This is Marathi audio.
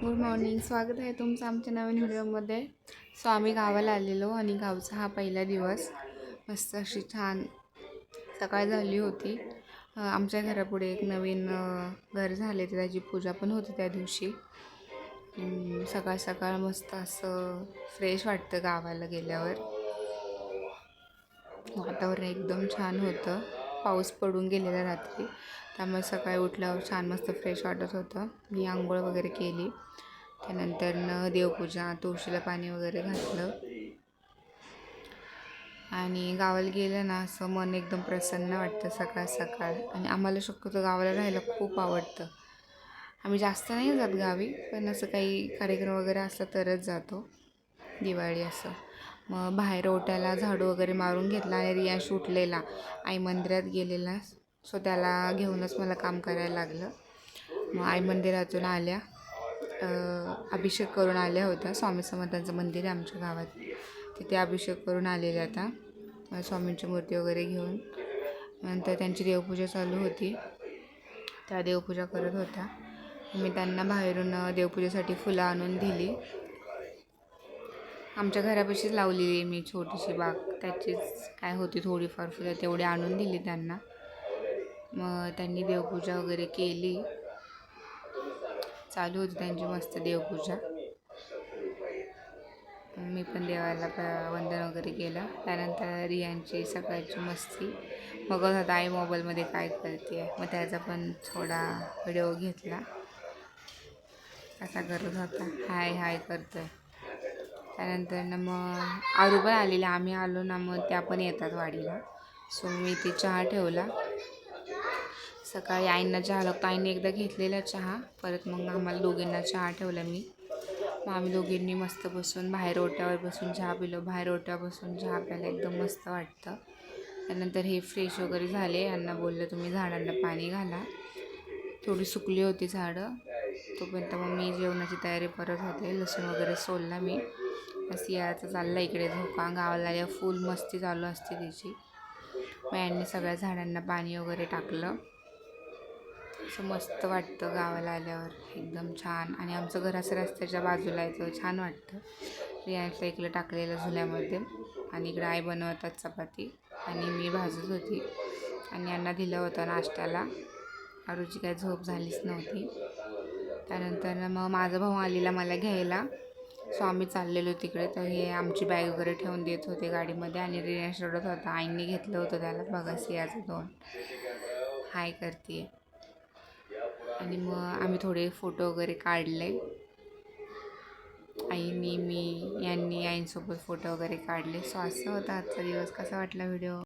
Good morning. स्वागत आहे तुमचं आमच्या नवीन व्हिडिओमध्ये. सो आम्ही गावाला आलेलो आणि गावचा हा पहिला दिवस. मस्त अशी छान सकाळ झाली होती. आमच्या घरापुढे एक नवीन घर झाले, तर त्याची पूजा पण होती त्या दिवशी. सकाळ सकाळ मस्त असं फ्रेश वाटतं गावाला गेल्यावर. वातावरण एकदम छान होतं. पाऊस पडून गेलेला रात्री, त्यामुळे सकाळी उठल्यावर छान मस्त फ्रेश वाटत होतं. मी आंघोळ वगैरे केली, त्यानंतर देवपूजा, तुळशीला पाणी वगैरे घातलं आणि गावाला गेलं ना असं मन एकदम प्रसन्न वाटतं सकाळ सकाळ. आणि आम्हाला शक्यतो गावाला राहायला खूप आवडतं. आम्ही जास्त नाही जात गावी, पण असं काही कार्यक्रम वगैरे असला तरच जातो, दिवाळी असं. मग बाहेर ओट्याला झाडू वगैरे मारून घेतला आणि रियांश उठलेला, आई मंदिरात गेलेला, सो त्याला घेऊनच मला काम करायला लागलं. मग आई मंदिरातून आल्या, अभिषेक करून आल्या होत्या. स्वामी समर्थांचं मंदिर आहे आमच्या गावात, तिथे अभिषेक करून आलेले आता स्वामींची मूर्ती वगैरे घेऊन. नंतर त्यांची देवपूजा चालू होती, त्या देवपूजा करत होत्या. मी त्यांना बाहेरून देवपूजेसाठी फुलं आणून दिली. आमच्या घरापाशीच लावलेली आहे मी छोटीशी बाग, त्याचीच काय होती थोडीफार फुलं, तेवढी आणून दिली त्यांना. मग त्यांनी देवपूजा वगैरे केली, चालू होती त्यांची मस्त देवपूजा. मी पण देवाला वंदन वगैरे केलं. त्यानंतर रियांची सकाळची मस्ती बघत होता आई मोबाईलमध्ये काय करते, मग त्याचा पण थोडा व्हिडिओ घेतला. असा करत होता, हाय हाय करतोय. त्यानंतर मग आरू पण आलेले, आम्ही आलो ना मग त्या पण येतात वाडीला. सो मी ते चहा ठेवला. सकाळी आईंना चहा लागतो, आईने एकदा घेतलेला चहा, परत मग आम्हाला दोघींना चहा ठेवला मी. मग आम्ही दोघींनी मस्त बसून बाहेर ओट्यावर बसून चहा पिलो. बाहेर ओट्यावर बसून चहा प्यायला एकदम मस्त वाटतं. त्यानंतर हे फ्रेश वगैरे झाले, यांना बोललं तुम्ही झाडांना पाणी घाला, थोडी सुकली होती झाडं. तोपर्यंत मग मी जेवणाची तयारी करत होते. लसूण वगैरे सोलला मी. सियाचं चाललं इकडे झोका, गावाला आल्या फुल मस्ती चालू असते तिची. मग यांनी सगळ्या झाडांना पाणी वगैरे टाकलं. असं मस्त वाटतं गावाला आल्यावर, एकदम छान. आणि आमचं घर असं रस्त्याच्या बाजूला आहे, तर छान वाटतं. रियांशला इकडं टाकलेलं झुल्यामध्ये आणि इकडं आई बनवतात चपाती आणि मी भाजत होती आणि यांना दिलं होतं नाश्त्याला. आरूची काय झोप झालीच नव्हती. त्यानंतर मग माझा भाऊ आलेला मला घ्यायला, सो आम्ही चाललेलो तिकडे. तर हे आमची बॅग वगैरे ठेवून देत होते गाडीमध्ये आणि रियांश रडत होता. आईंनी घेतलं होतं त्याला, बघा सियाचं दोन हाय करते. आणि मग आम्ही थोडे फोटो वगैरे काढले, आईनी मी यांनी आईंसोबत फोटो वगैरे काढले. सो असं होता आजचा दिवस. कसा वाटला व्हिडिओ?